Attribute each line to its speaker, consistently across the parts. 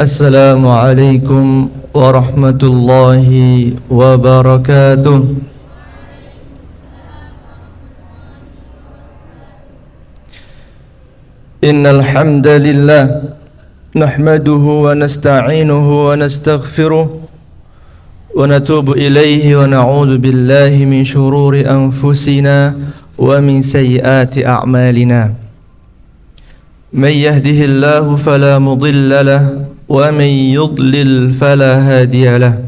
Speaker 1: Assalamualaikum warahmatullahi wabarakatuh. Innal hamdalillah nahmaduhu wa nasta'inuhu wa nastaghfiruh wa natubu ilayhi wa na'udzu billahi min shururi anfusina wa min sayyiati a'malina. Man yahdihillahu fala mudilla lahu wa man yudlil fala hadiya lahu.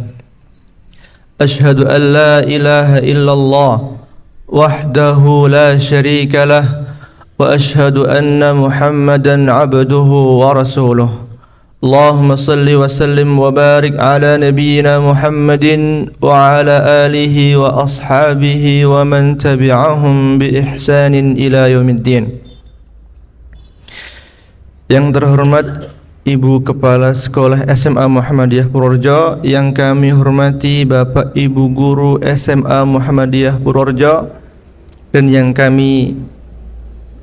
Speaker 1: Ashhadu an la ilaha illallah wahdahu la syarika lahu wa ashhadu anna Muhammadan abduhu wa rasuluh. Allahumma salli wa sallim wa barik ala nabiyyina Muhammadin wa ala alihi wa ashabihi wa man tabi'ahum bi ihsanin ila yaumiddin. Yang terhormat Ibu Kepala Sekolah SMA Muhammadiyah Purworejo, yang kami hormati Bapak Ibu Guru SMA Muhammadiyah Purworejo, dan yang kami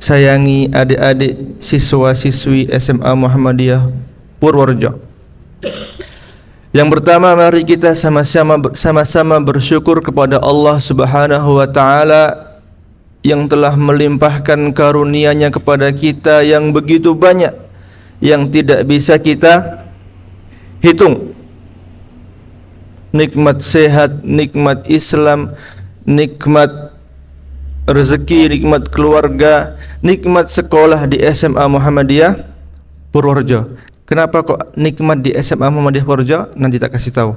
Speaker 1: sayangi adik-adik siswa-siswi SMA Muhammadiyah Purworejo. Yang pertama, mari kita sama-sama bersyukur kepada Allah Subhanahu wa taala yang telah melimpahkan karunia-Nya kepada kita yang begitu banyak, yang tidak bisa kita hitung. Nikmat sehat, nikmat Islam, nikmat rezeki, nikmat keluarga, nikmat sekolah di SMA Muhammadiyah Purworejo. Kenapa kok nikmat di SMA Muhammadiyah Purworejo? Nanti tak kasih tahu.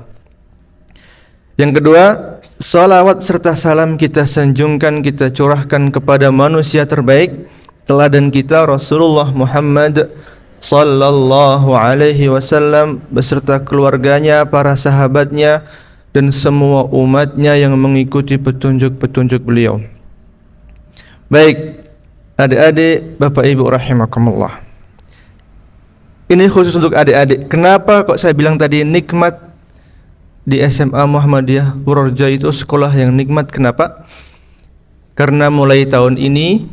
Speaker 1: Yang kedua, salawat serta salam kita sanjungkan, kita curahkan kepada manusia terbaik, teladan kita Rasulullah Muhammad sallallahu alaihi wasallam beserta keluarganya, para sahabatnya, dan semua umatnya yang mengikuti petunjuk-petunjuk beliau. Baik, adik-adik, Bapak Ibu rahimakumullah. Ini khusus untuk adik-adik. Kenapa kok saya bilang tadi nikmat di SMA Muhammadiyah Purworejo itu sekolah yang nikmat? Kenapa? Karena mulai tahun ini,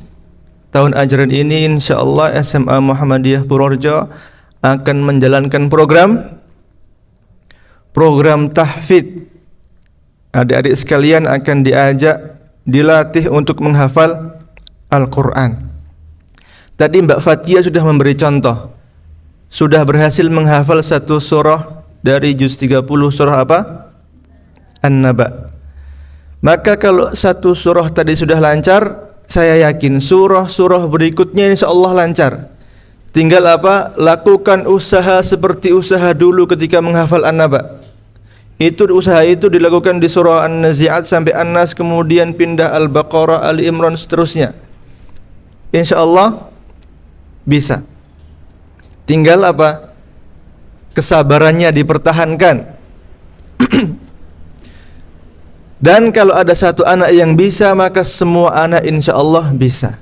Speaker 1: tahun ajaran ini, insyaallah SMA Muhammadiyah Purworejo akan menjalankan program tahfidz. Adik-adik sekalian akan diajak, dilatih untuk menghafal Al-Quran. Tadi Mbak Fatia sudah memberi contoh, sudah berhasil menghafal satu surah dari juz 30 surah apa? An-Naba. Maka kalau satu surah tadi sudah lancar, saya yakin surah-surah berikutnya insyaallah lancar. Tinggal apa? Lakukan usaha seperti usaha dulu ketika menghafal An-Naba. Usaha itu dilakukan di surah An-Nazi'at sampai An-Nas, kemudian pindah Al-Baqarah, Ali Imran, seterusnya. Insyaallah bisa. Tinggal apa? Kesabarannya dipertahankan. Dan kalau ada satu anak yang bisa, maka semua anak insyaallah bisa.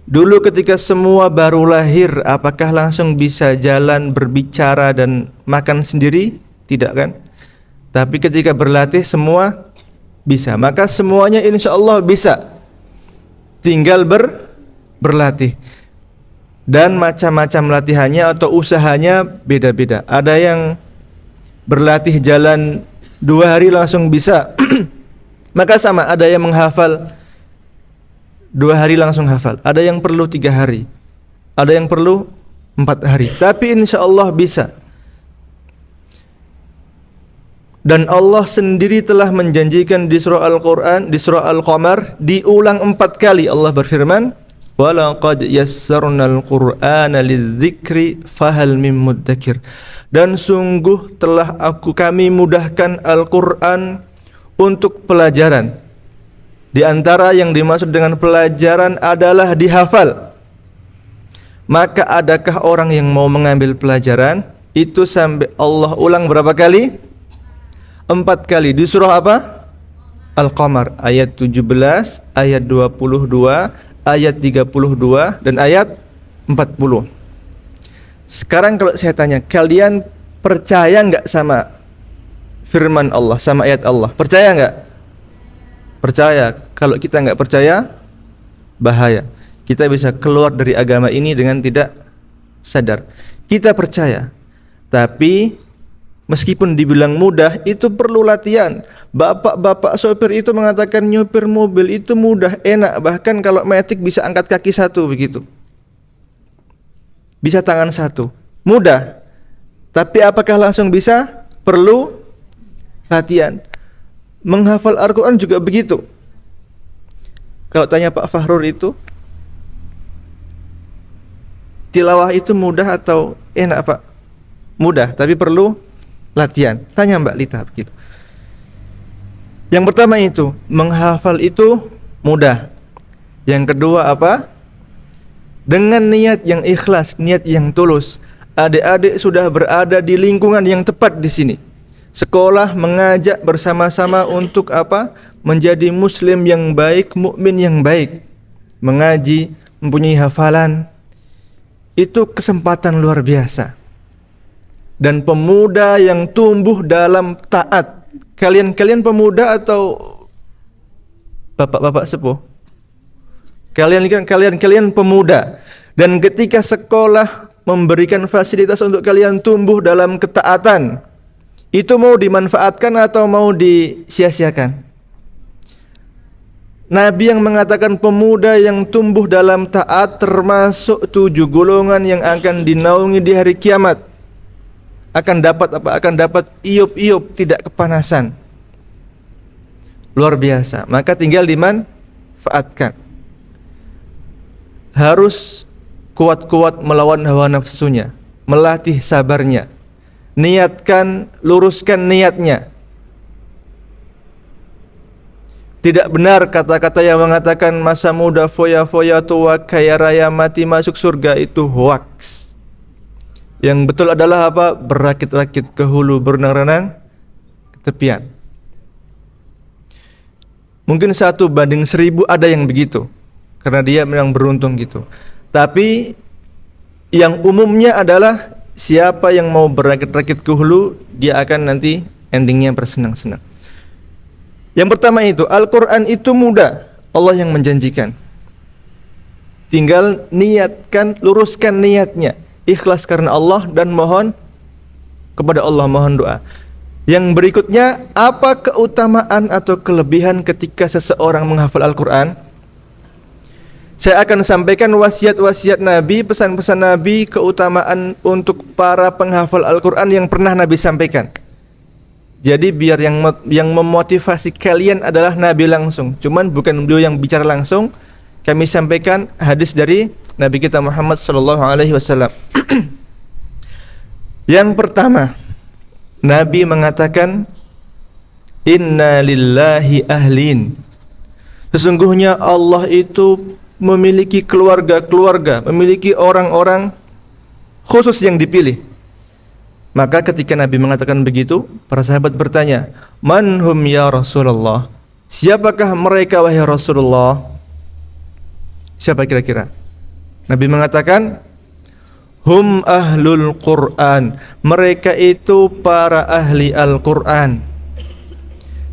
Speaker 1: Dulu ketika semua baru lahir, apakah langsung bisa jalan, berbicara, dan makan sendiri? Tidak kan? Tapi ketika berlatih semua bisa. Maka semuanya insyaallah bisa. Tinggal berlatih. Dan macam-macam latihannya atau usahanya beda-beda. Ada yang berlatih jalan 2 hari langsung bisa. Maka sama, ada yang menghafal 2 hari langsung hafal. Ada yang perlu 3 hari. Ada yang perlu 4 hari. Tapi insyaallah bisa. Dan Allah sendiri telah menjanjikan di surah Al-Quran, di surah Al-Qamar, diulang 4 kali Allah berfirman, walaqad yassarnal qur'ana lidzikri fahal mim muddakir. Dan sungguh telah kami mudahkan Al-Qur'an untuk pelajaran. Di antara yang dimaksud dengan pelajaran adalah dihafal. Maka adakah orang yang mau mengambil pelajaran? Itu sampai Allah ulang berapa kali? 4 kali. Di surah apa? Al-Qamar ayat 17, ayat 22, ayat 32, dan ayat 40. Sekarang kalau saya tanya, kalian percaya enggak sama firman Allah, sama ayat Allah? Percaya enggak? Percaya. Kalau kita enggak percaya, bahaya. Kita bisa keluar dari agama ini dengan tidak sadar. Kita percaya Tapi meskipun dibilang mudah, itu perlu latihan. Bapak-bapak sopir itu mengatakan nyopir mobil itu mudah, enak. Bahkan kalau metik bisa angkat kaki satu begitu. Bisa tangan satu. Mudah. Tapi apakah langsung bisa? Perlu latihan. Menghafal Al-Quran juga begitu. Kalau tanya Pak Fahrur itu, tilawah itu mudah atau enak Pak? Mudah, tapi perlu latihan. Tanya Mbak Lita begitu. Yang pertama itu, menghafal itu mudah. Yang kedua apa? Dengan niat yang ikhlas, niat yang tulus. Adik-adik sudah berada di lingkungan yang tepat di sini. Sekolah mengajak bersama-sama untuk apa? Menjadi muslim yang baik, mukmin yang baik. Mengaji, mempunyai hafalan. Itu kesempatan luar biasa. Dan pemuda yang tumbuh dalam taat. Kalian pemuda atau bapak-bapak sepuh? Kalian pemuda. Dan ketika sekolah memberikan fasilitas untuk kalian tumbuh dalam ketaatan, itu mau dimanfaatkan atau mau disia-siakan? Nabi yang mengatakan pemuda yang tumbuh dalam taat termasuk 7 golongan yang akan dinaungi di hari kiamat. Akan dapat apa? Akan dapat iup-iup, tidak kepanasan. Luar biasa. Maka tinggal dimanfaatkan. Harus kuat-kuat melawan hawa nafsunya, melatih sabarnya. Niatkan, luruskan niatnya. Tidak benar kata-kata yang mengatakan masa muda foya-foya, tua kaya raya, mati masuk surga, itu hoaks. Yang betul adalah apa? Berakit-rakit ke hulu, berenang-renang ke tepian. Mungkin 1:1000 ada yang begitu, karena dia memang beruntung gitu. Tapi yang umumnya adalah siapa yang mau berakit-rakit ke hulu, dia akan nanti endingnya bersenang-senang. Yang pertama itu, Al-Quran itu mudah, Allah yang menjanjikan. Tinggal niatkan, luruskan niatnya. Ikhlas karena Allah dan mohon kepada Allah, mohon doa. Yang berikutnya, apa keutamaan atau kelebihan ketika seseorang menghafal Al-Quran? Saya akan sampaikan wasiat-wasiat Nabi, pesan-pesan Nabi, keutamaan untuk para penghafal Al-Quran yang pernah Nabi sampaikan. Jadi biar yang memotivasi kalian adalah Nabi langsung. Cuman bukan beliau yang bicara langsung. Kami sampaikan hadis dari Nabi kita Muhammad sallallahu alaihi wasallam. Yang pertama, Nabi mengatakan, Inna lillahi ahlin. Sesungguhnya Allah itu memiliki keluarga-keluarga, memiliki orang-orang khusus yang dipilih. Maka ketika Nabi mengatakan begitu, para sahabat bertanya, Man hum ya Rasulullah? Siapakah mereka wahai Rasulullah? Siapa kira-kira? Nabi mengatakan, Hum ahlul Quran. Mereka itu para ahli Al-Quran.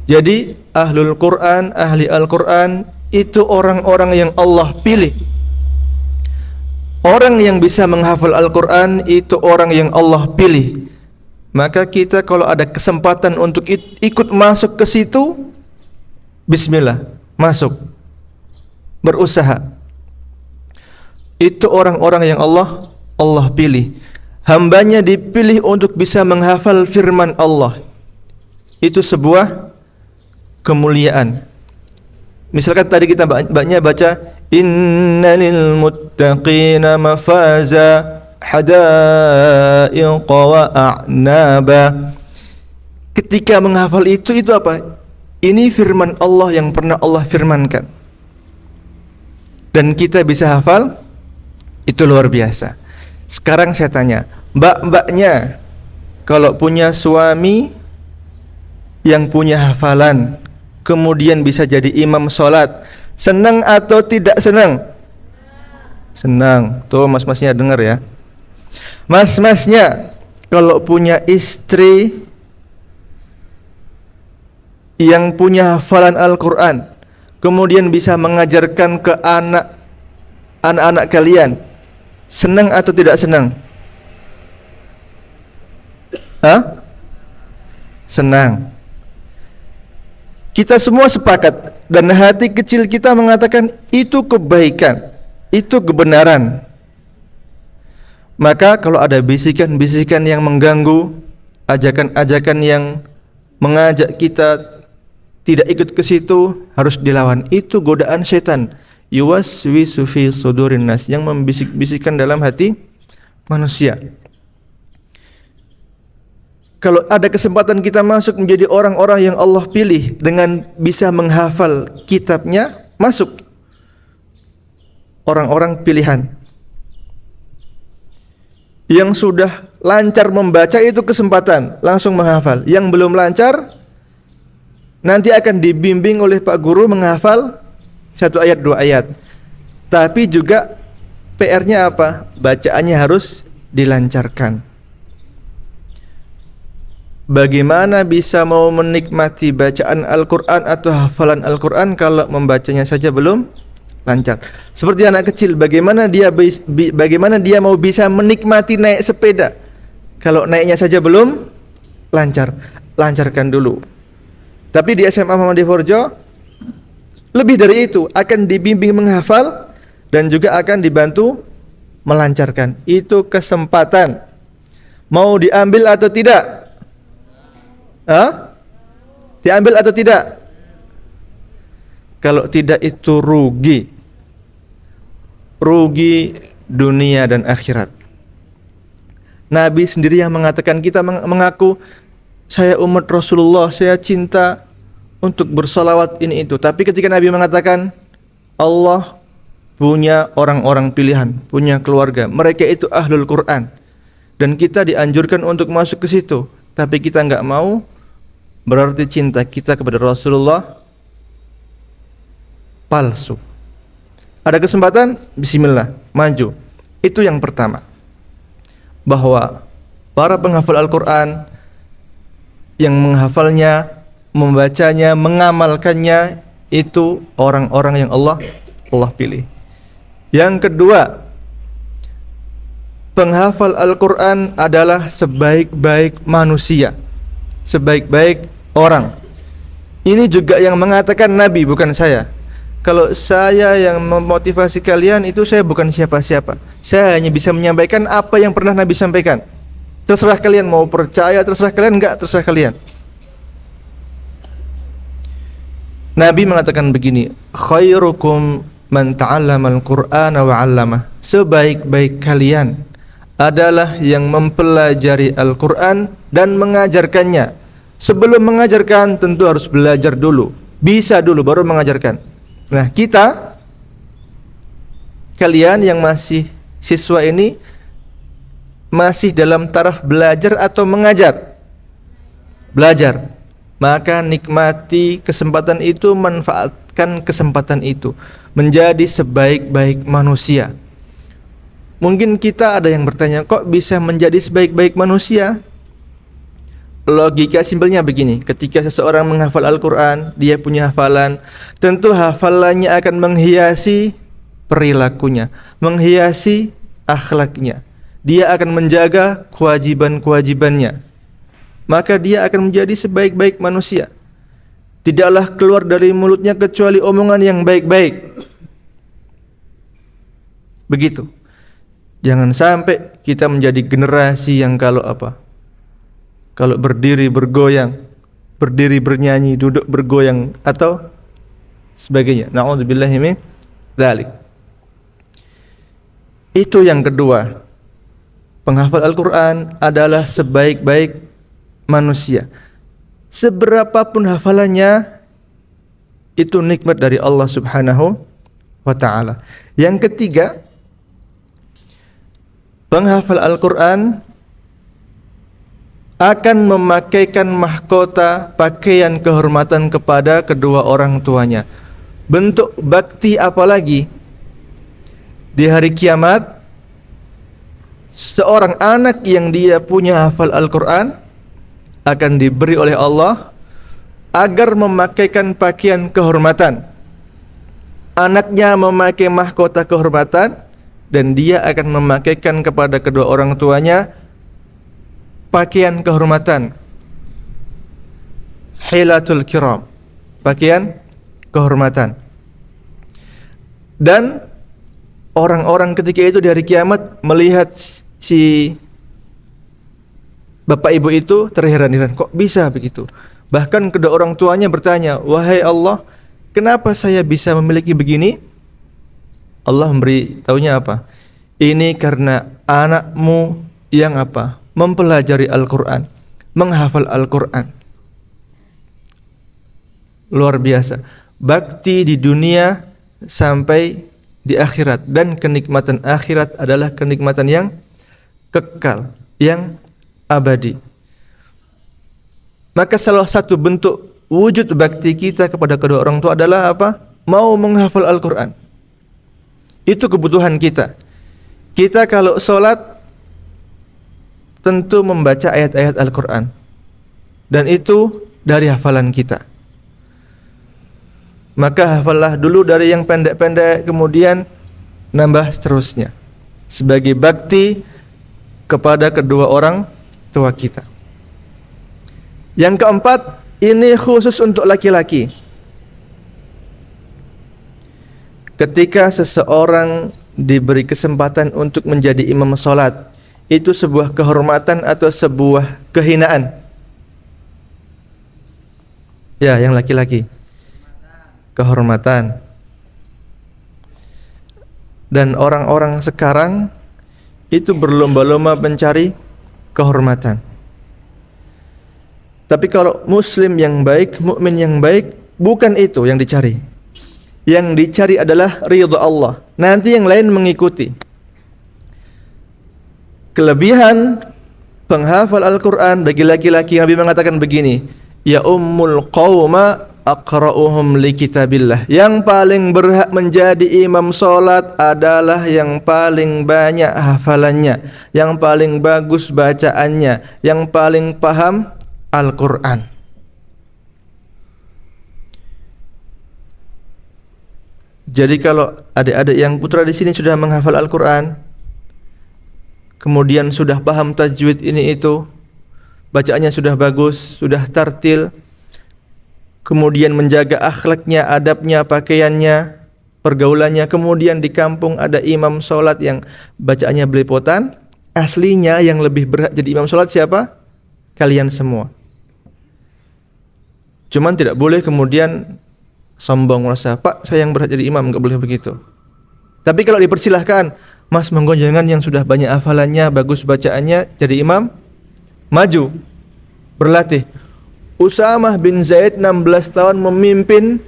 Speaker 1: Jadi ahlul Quran, ahli Al-Quran itu orang-orang yang Allah pilih. Orang yang bisa menghafal Al-Quran itu orang yang Allah pilih. Maka kita kalau ada kesempatan untuk ikut masuk ke situ, bismillah, masuk, berusaha. Itu orang-orang yang Allah pilih. Hambanya dipilih untuk bisa menghafal firman Allah. Itu sebuah kemuliaan. Misalkan tadi kita baca Innalil muttaqina mafaza hadaiqa wa a'naba. Ketika menghafal itu apa? Ini firman Allah yang pernah Allah firmankan. Dan kita bisa hafal, itu luar biasa. Sekarang saya tanya, mbak-mbaknya kalau punya suami yang punya hafalan, kemudian bisa jadi imam sholat, senang atau tidak senang? Senang. Tuh mas-masnya dengar ya. Mas-masnya kalau punya istri yang punya hafalan Al-Quran, kemudian bisa mengajarkan ke anak-anak kalian, senang atau tidak senang? Senang. Kita semua sepakat dan hati kecil kita mengatakan itu kebaikan, itu kebenaran. Maka kalau ada bisikan-bisikan yang mengganggu, ajakan-ajakan yang mengajak kita tidak ikut ke situ, harus dilawan. Itu godaan setan. Yuwaswisu fi sudurin nas, yang membisik-bisikkan dalam hati manusia. Kalau ada kesempatan kita masuk menjadi orang-orang yang Allah pilih dengan bisa menghafal kitabnya, masuk orang-orang pilihan. Yang sudah lancar membaca itu kesempatan, langsung menghafal. Yang belum lancar, nanti akan dibimbing oleh Pak Guru menghafal 1 ayat 2 ayat. Tapi juga PR-nya apa? Bacaannya harus dilancarkan. Bagaimana bisa mau menikmati bacaan Al-Quran atau hafalan Al-Quran kalau membacanya saja belum lancar? Seperti anak kecil, bagaimana dia mau bisa menikmati naik sepeda kalau naiknya saja belum lancar? Lancarkan dulu. Tapi di SMA Muhammadiyah Forjo lebih dari itu, akan dibimbing menghafal dan juga akan dibantu melancarkan. Itu kesempatan. Mau diambil atau tidak? Diambil atau tidak? Kalau tidak itu rugi. Rugi dunia dan akhirat. Nabi sendiri yang mengatakan, kita mengaku saya umat Rasulullah, saya cinta untuk bersalawat ini itu. Tapi ketika Nabi mengatakan Allah punya orang-orang pilihan, punya keluarga, mereka itu ahlul Quran, dan kita dianjurkan untuk masuk ke situ, tapi kita enggak mau, berarti cinta kita kepada Rasulullah palsu. Ada kesempatan, bismillah, maju. Itu yang pertama. Bahwa para penghafal Al-Quran yang menghafalnya, membacanya, mengamalkannya, itu orang-orang yang Allah pilih. Yang kedua, penghafal Al-Quran adalah sebaik-baik manusia, sebaik-baik orang. Ini juga yang mengatakan Nabi, bukan saya. Kalau saya yang memotivasi kalian, itu saya bukan siapa-siapa. Saya hanya bisa menyampaikan apa yang pernah Nabi sampaikan. Terserah kalian mau percaya, terserah kalian enggak, terserah kalian. Nabi mengatakan begini, khairukum man ta'allamal Qur'ana wa 'allamah. Sebaik-baik kalian adalah yang mempelajari Al-Quran dan mengajarkannya. Sebelum mengajarkan tentu harus belajar dulu, bisa dulu baru mengajarkan. Nah, kalian yang masih siswa ini masih dalam taraf belajar atau mengajar? Belajar. Maka nikmati kesempatan itu, manfaatkan kesempatan itu menjadi sebaik-baik manusia. Mungkin kita ada yang bertanya, kok bisa menjadi sebaik-baik manusia? Logika simpelnya begini, ketika seseorang menghafal Al-Quran, dia punya hafalan, tentu hafalannya akan menghiasi perilakunya, menghiasi akhlaknya. Dia akan menjaga kewajiban-kewajibannya. Maka dia akan menjadi sebaik-baik manusia. Tidaklah keluar dari mulutnya kecuali omongan yang baik-baik. Begitu. Jangan sampai kita menjadi generasi yang kalau berdiri bergoyang, berdiri bernyanyi, duduk bergoyang atau sebagainya. Na'udzubillahi min dzalik. Itu yang kedua. Penghafal Al-Quran adalah sebaik-baik manusia. Seberapapun hafalannya, itu nikmat dari Allah Subhanahu wa ta'ala. Yang ketiga, penghafal Al-Quran akan memakaikan mahkota pakaian kehormatan kepada kedua orang tuanya. Bentuk bakti apalagi di hari kiamat, seorang anak yang dia punya hafal Al-Quran akan diberi oleh Allah agar memakaikan pakaian kehormatan. Anaknya memakai mahkota kehormatan dan dia akan memakaikan kepada kedua orang tuanya pakaian kehormatan, hilatul kiram, pakaian kehormatan. Dan orang-orang ketika itu di hari kiamat melihat si bapak ibu itu terheran-heran, kok bisa begitu? Bahkan kedua orang tuanya bertanya, wahai Allah, kenapa saya bisa memiliki begini? Allah memberi taunya apa? Ini karena anakmu yang apa? Mempelajari Al-Quran, menghafal Al-Quran. Luar biasa. Bakti di dunia sampai di akhirat. Dan kenikmatan akhirat adalah kenikmatan yang kekal, yang abadi. Maka salah satu bentuk wujud bakti kita kepada kedua orang tua adalah apa? Mau menghafal Al-Quran. Itu kebutuhan kita. Kita kalau sholat tentu membaca ayat-ayat Al-Quran, dan itu dari hafalan kita. Maka hafallah dulu dari yang pendek-pendek, kemudian nambah seterusnya, sebagai bakti kepada kedua orang tua kita. Yang keempat, ini khusus untuk laki-laki. Ketika seseorang diberi kesempatan untuk menjadi imam sholat, itu sebuah kehormatan atau sebuah kehinaan? Ya, yang laki-laki. Kehormatan. Dan orang-orang sekarang itu berlomba-lomba mencari kehormatan. Tapi kalau muslim yang baik, mukmin yang baik, bukan itu yang dicari. Yang dicari adalah ridha Allah. Nanti yang lain mengikuti. Kelebihan penghafal Al-Quran bagi laki-laki, Nabi mengatakan begini, ya ummul qawma aqra'uhum li kitabillah. Yang paling berhak menjadi imam solat adalah yang paling banyak hafalannya, yang paling bagus bacaannya, yang paling paham Al-Quran. Jadi kalau adik-adik yang putra di sini sudah menghafal Al-Quran, kemudian sudah paham tajwid ini itu, bacaannya sudah bagus, sudah tartil, kemudian menjaga akhlaknya, adabnya, pakaiannya, pergaulannya, kemudian di kampung ada imam sholat yang bacaannya belepotan, aslinya yang lebih berhak jadi imam sholat siapa? Kalian semua. Cuman tidak boleh kemudian sombong merasa, Pak saya yang berhak jadi imam, enggak boleh begitu. Tapi kalau dipersilahkan, Mas monggo jangan yang sudah banyak hafalannya, bagus bacaannya jadi imam, maju, berlatih. Usamah bin Zaid 16 tahun memimpin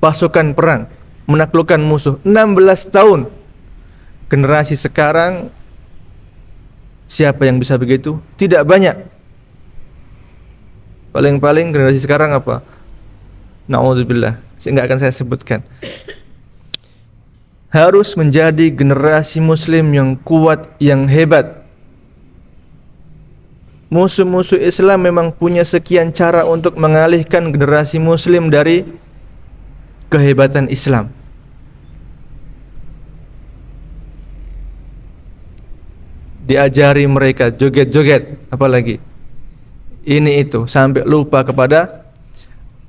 Speaker 1: pasukan perang, menaklukkan musuh. 16 tahun. Generasi sekarang siapa yang bisa begitu? Tidak banyak. Paling-paling generasi sekarang apa? Na'udzubillah, sehingga akan saya sebutkan. Harus menjadi generasi muslim yang kuat, yang hebat. Musuh-musuh Islam memang punya sekian cara untuk mengalihkan generasi muslim dari kehebatan Islam. Diajari mereka joget-joget, apalagi ini itu, sampai lupa kepada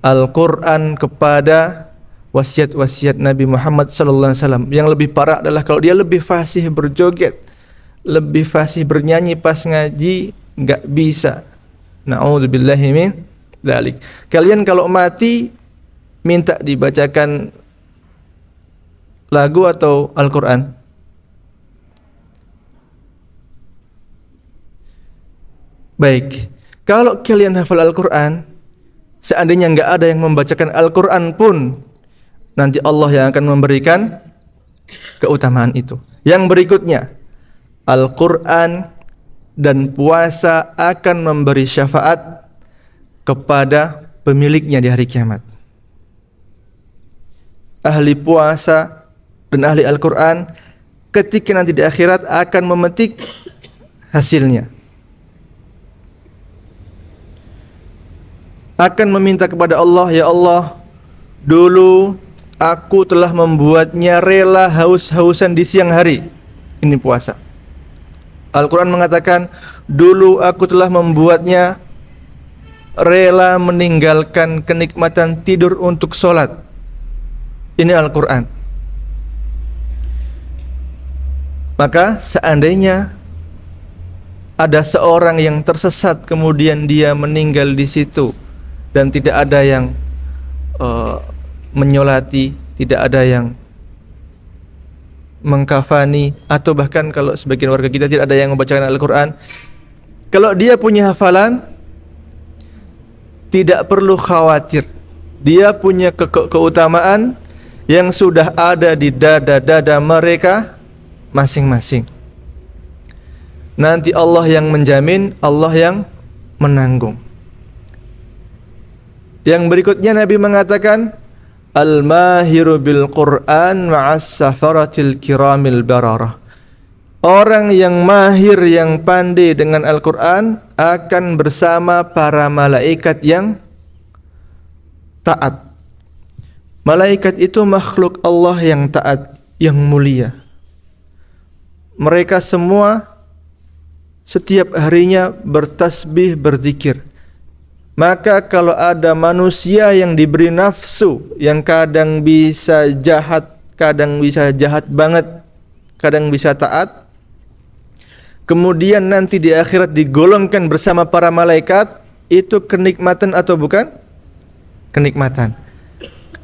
Speaker 1: Al-Quran, kepada wasiat-wasiat Nabi Muhammad SAW. Yang lebih parah adalah kalau dia lebih fasih berjoget, lebih fasih bernyanyi pas ngaji, enggak bisa. Na'udzubillahi min dzalik. Kalian kalau mati minta dibacakan lagu atau Al-Quran? Baik. Kalau kalian hafal Al-Quran, seandainya enggak ada yang membacakan Al-Quran pun, nanti Allah yang akan memberikan keutamaan itu. Yang berikutnya, Al-Quran dan puasa akan memberi syafaat kepada pemiliknya di hari kiamat. Ahli puasa dan ahli Al-Quran ketika nanti di akhirat akan memetik hasilnya. Akan meminta kepada Allah, ya Allah, dulu aku telah membuatnya rela haus-hausan di siang hari. Ini puasa. Al-Quran mengatakan, dulu aku telah membuatnya rela meninggalkan kenikmatan tidur untuk sholat. Ini Al-Quran. Maka seandainya ada seorang yang tersesat kemudian dia meninggal di situ dan tidak ada yang menyolati, tidak ada yang mengkafani, atau bahkan kalau sebagian warga kita tidak ada yang membacakan Al-Quran, kalau dia punya hafalan, tidak perlu khawatir, dia punya keutamaan yang sudah ada di dada-dada mereka masing-masing. Nanti Allah yang menjamin, Allah yang menanggung. Yang berikutnya Nabi mengatakan, Al-mahiru bil Qur'an ma'as safaratil kiramil bararah. Orang yang mahir, yang pandai dengan Al-Quran akan bersama para malaikat yang taat. Malaikat itu makhluk Allah yang taat, yang mulia. Mereka semua setiap harinya bertasbih, berzikir. Maka kalau ada manusia yang diberi nafsu, yang kadang bisa jahat, kadang bisa jahat banget, kadang bisa taat, kemudian nanti di akhirat digolongkan bersama para malaikat, itu kenikmatan atau bukan? Kenikmatan.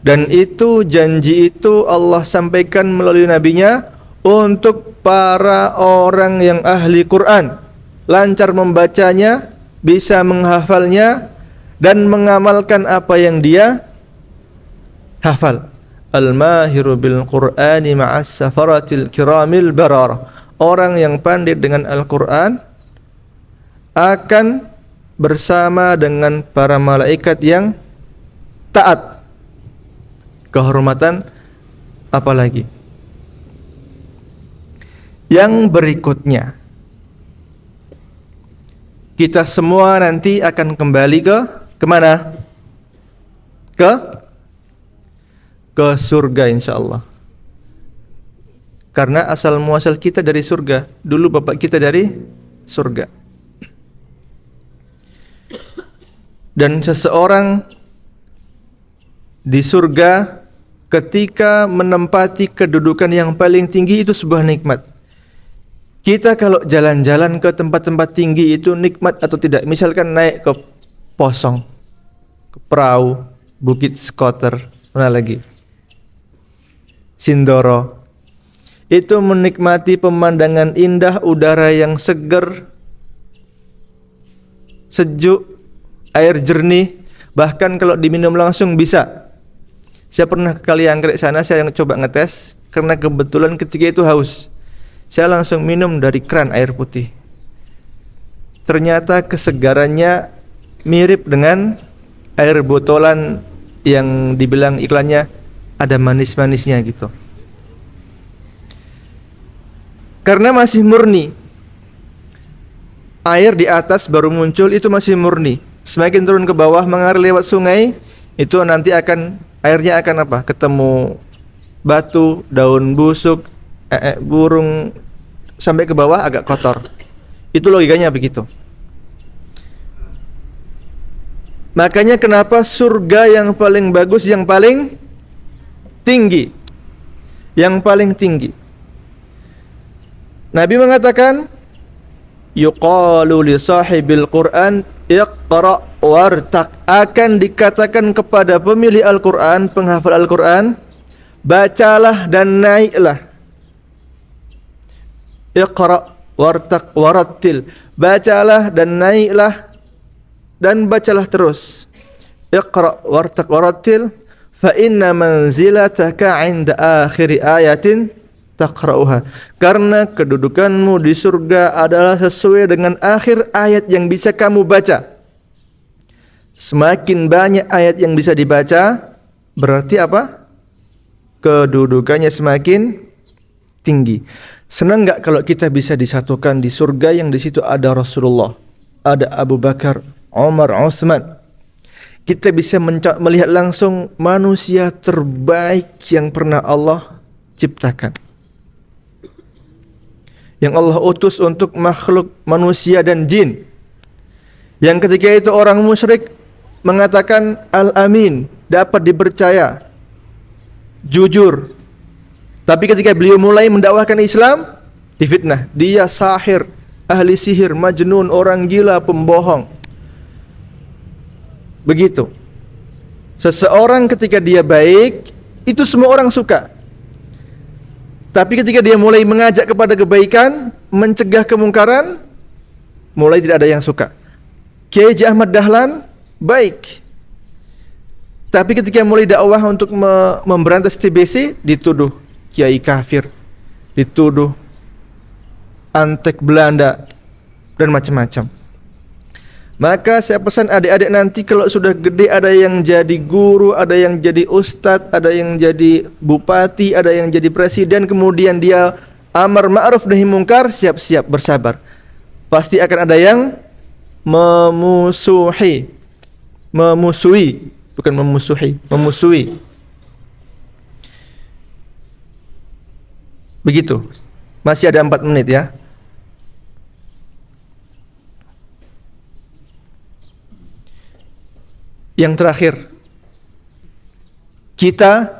Speaker 1: Dan itu janji itu Allah sampaikan melalui nabinya untuk para orang yang ahli Quran, lancar membacanya, bisa menghafalnya, dan mengamalkan apa yang dia hafal. Al-mahiru bil Qur'ani ma'as safaratil kiramil bararah. Orang yang pandai dengan Al-Quran akan bersama dengan para malaikat yang taat. Kehormatan apalagi? Yang berikutnya, kita semua nanti akan kembali ke mana? Ke surga insyaallah. Karena asal muasal kita dari surga. Dulu bapak kita dari surga. Dan seseorang di surga ketika menempati kedudukan yang paling tinggi itu sebuah nikmat. Kita kalau jalan-jalan ke tempat-tempat tinggi itu nikmat atau tidak? Misalkan naik ke Posong, ke Perahu, Bukit Skoter, mana lagi? Sindoro. Itu menikmati pemandangan indah, udara yang segar, sejuk, air jernih, bahkan kalau diminum langsung bisa. Saya pernah ke Kalianggrek sana, saya coba ngetes, karena kebetulan ketika itu haus. Saya langsung minum dari keran air putih. Ternyata kesegarannya mirip dengan air botolan yang dibilang iklannya ada manis-manisnya gitu. Karena masih murni. Air di atas baru muncul itu masih murni. Semakin turun ke bawah mengalir lewat sungai, itu nanti airnya akan apa? Ketemu batu, daun busuk, burung, sampai ke bawah agak kotor. Itu logikanya begitu. Makanya kenapa surga yang paling bagus, yang paling tinggi, yang paling tinggi. Nabi mengatakan, yuqalu li sahibil Qur'an iqra wartaq. Akan dikatakan kepada pemilik Al-Quran, penghafal Al-Quran, bacalah dan naiklah. Iqra wartaq warattil. Bacalah dan naiklah dan bacalah terus. Iqra wartaq warattil fa inna manzilataka 'inda akhir ayatin taqra'uha. Karena kedudukanmu di surga adalah sesuai dengan akhir ayat yang bisa kamu baca. Semakin banyak ayat yang bisa dibaca, berarti apa? Kedudukannya semakin tinggi. Senang enggak kalau kita bisa disatukan di surga yang di situ ada Rasulullah, ada Abu Bakar, Umar, Utsman. Kita bisa melihat langsung manusia terbaik yang pernah Allah ciptakan. yang Allah utus untuk makhluk manusia dan jin. Yang ketika itu orang musyrik mengatakan Al-Amin, dapat dipercaya, jujur. Tapi ketika beliau mulai mendakwahkan Islam, difitnah, dia sahir, ahli sihir, majnun, orang gila, pembohong. Begitu. Seseorang ketika dia baik, itu semua orang suka. Tapi ketika dia mulai mengajak kepada kebaikan, mencegah kemungkaran, mulai tidak ada yang suka. Kiai Haji Ahmad Dahlan baik. Tapi ketika mulai dakwah untuk memberantas TBC, dituduh kiai kafir, dituduh antek Belanda dan macam-macam. Maka saya pesan adik-adik nanti kalau sudah gede, ada yang jadi guru, ada yang jadi ustadz, ada yang jadi bupati, ada yang jadi presiden, kemudian dia amar ma'ruf nahi mungkar, siap-siap bersabar. Pasti akan ada yang memusuhi, bukan memusuhi, memusuhi. Begitu. Masih ada 4 menit ya. Yang terakhir, kita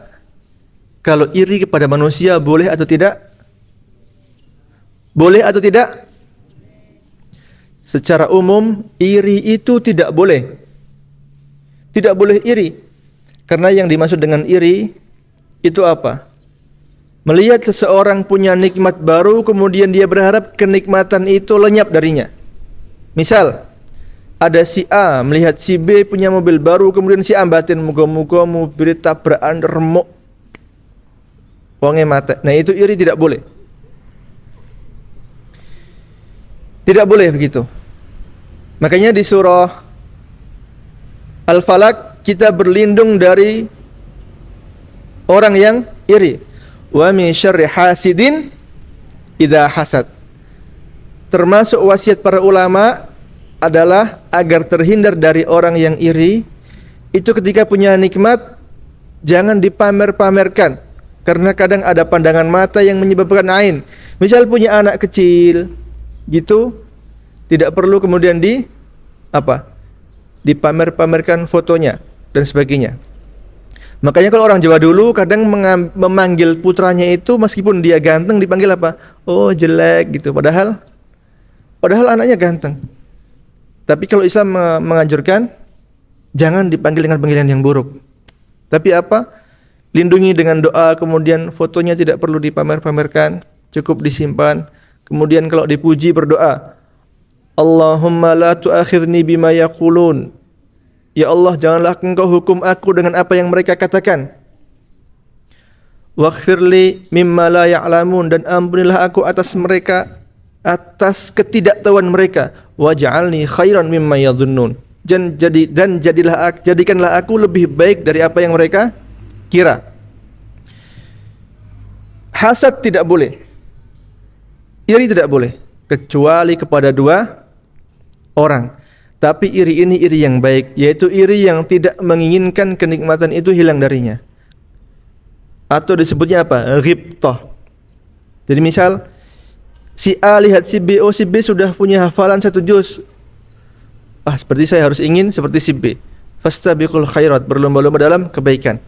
Speaker 1: kalau iri kepada manusia boleh atau tidak? Boleh atau tidak? Secara umum, iri itu tidak boleh. Tidak boleh iri. Karena yang dimaksud dengan iri itu apa? Melihat seseorang punya nikmat baru, kemudian dia berharap kenikmatan itu lenyap darinya. Misal, ada si A melihat si B punya mobil baru, kemudian si A batin, muga-muga mobil tabrakan remuk wonge mate. Nah, itu iri, tidak boleh. Tidak boleh begitu. Makanya di surah Al-Falaq kita berlindung dari orang yang iri. Wa min syarri hasidin idza hasad. Termasuk wasiat para ulama adalah agar terhindar dari orang yang iri, itu ketika punya nikmat jangan dipamer-pamerkan, karena kadang ada pandangan mata yang menyebabkan ain. Misal punya anak kecil gitu, tidak perlu kemudian dipamer-pamerkan fotonya dan sebagainya. Makanya kalau orang Jawa dulu kadang memanggil putranya itu meskipun dia ganteng dipanggil apa? Oh, jelek gitu, padahal anaknya ganteng. Tapi kalau Islam menganjurkan jangan dipanggil dengan panggilan yang buruk. Tapi apa? Lindungi dengan doa, kemudian fotonya tidak perlu dipamer-pamerkan, cukup disimpan. Kemudian kalau dipuji berdoa, Allahumma la tu'akhidni bima yaqulun. Ya Allah, janganlah Engkau hukum aku dengan apa yang mereka katakan. Waghfirli mimma la ya'lamun, dan ampunilah aku atas atas ketidaktahuan mereka. Waj'alni khairan mimma yadhunnun, jadikanlah aku lebih baik dari apa yang mereka kira. Hasad tidak boleh, iri tidak boleh, kecuali kepada 2 orang. Tapi iri ini iri yang baik, yaitu iri yang tidak menginginkan kenikmatan itu hilang darinya. Atau disebutnya apa? Ghibtah. Jadi misal si A lihat si B, oh si B sudah punya hafalan 1 juz. Seperti saya harus ingin seperti si B. Fastabiqul khairat, berlomba-lomba dalam kebaikan.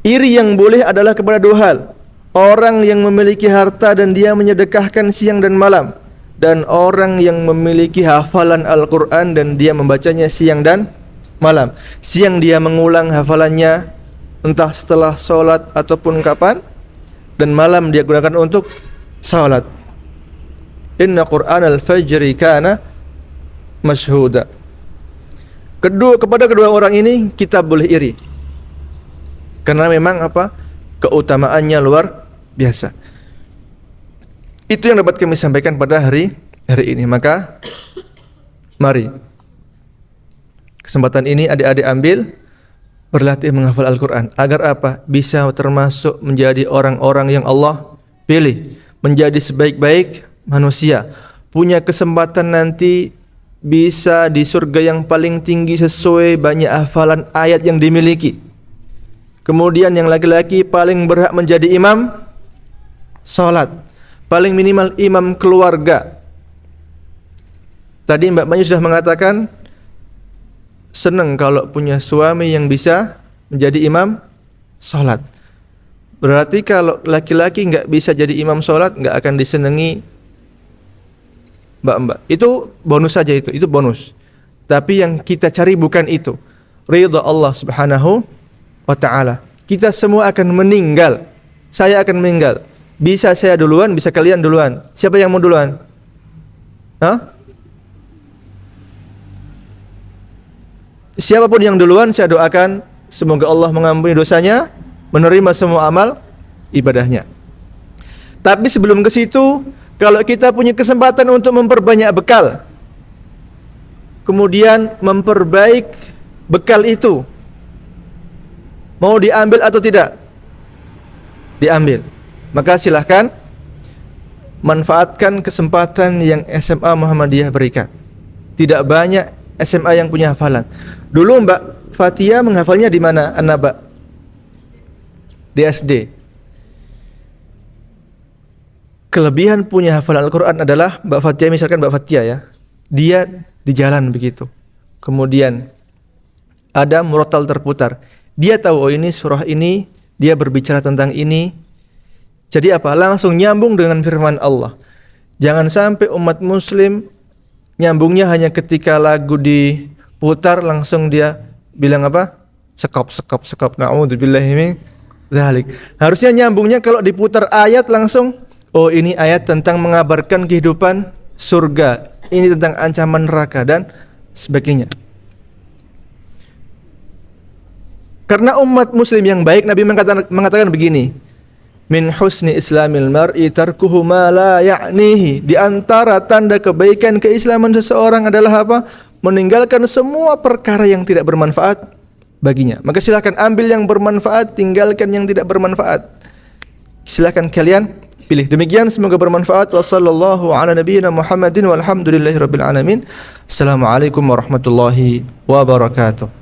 Speaker 1: Iri yang boleh adalah kepada 2 hal. Orang yang memiliki harta dan dia menyedekahkan siang dan malam, dan orang yang memiliki hafalan Al-Quran dan dia membacanya siang dan malam. Siang dia mengulang hafalannya entah setelah sholat ataupun kapan, dan malam dia gunakan untuk salat. Inna Qur'an al-fajri kana mashhuda. Kepada kedua orang ini kita boleh iri, karena memang keutamaannya luar biasa. Itu yang dapat kami sampaikan pada hari ini. Maka mari kesempatan ini adik-adik ambil, berlatih menghafal Al-Quran. Agar apa? Bisa termasuk menjadi orang-orang yang Allah pilih, menjadi sebaik-baik manusia, punya kesempatan nanti bisa di surga yang paling tinggi sesuai banyak hafalan ayat yang dimiliki. Kemudian yang laki-laki paling berhak menjadi imam salat, paling minimal imam keluarga. Tadi Mbak Mayu sudah mengatakan senang kalau punya suami yang bisa menjadi imam sholat. Berarti kalau laki-laki nggak bisa jadi imam sholat, nggak akan disenangi mbak-mbak. Itu bonus saja, itu bonus. Tapi yang kita cari bukan itu. Ridha Allah Subhanahu wa ta'ala. Kita semua akan meninggal. Saya akan meninggal. Bisa saya duluan, bisa kalian duluan. Siapa yang mau duluan? Hah? Siapapun yang duluan, saya doakan semoga Allah mengampuni dosanya, menerima semua amal ibadahnya. Tapi sebelum ke situ, kalau kita punya kesempatan untuk memperbanyak bekal, kemudian memperbaik bekal itu, mau diambil atau tidak? Diambil. Maka silahkan manfaatkan kesempatan yang SMA Muhammadiyah berikan. Tidak banyak SMA yang punya hafalan. Dulu Mbak Fatia menghafalnya di mana, An-Naba? Di SD. Kelebihan punya hafalan Al-Quran adalah Mbak Fatia, misalkan Mbak Fatia ya, dia di jalan begitu, kemudian ada murattal terputar, dia tahu oh ini surah ini, dia berbicara tentang ini. Jadi apa? Langsung nyambung dengan firman Allah. Jangan sampai umat muslim nyambungnya hanya ketika lagu diputar langsung dia bilang apa? Sekop. Na'udzubillahi min dzalik. Harusnya nyambungnya kalau diputar ayat langsung, oh ini ayat tentang mengabarkan kehidupan surga, ini tentang ancaman neraka dan sebagainya. Karena umat muslim yang baik, Nabi mengatakan begini, min husni islamil mar'i tarkuhu ma la ya'nihi. Di antara tanda kebaikan keislaman seseorang adalah apa? Meninggalkan semua perkara yang tidak bermanfaat baginya. Maka silakan ambil yang bermanfaat, tinggalkan yang tidak bermanfaat. Silakan kalian pilih. Demikian, semoga bermanfaat. Wassallallahu ala nabiyyina Muhammadin walhamdulillahi rabbil alamin. Assalamualaikum warahmatullahi wabarakatuh.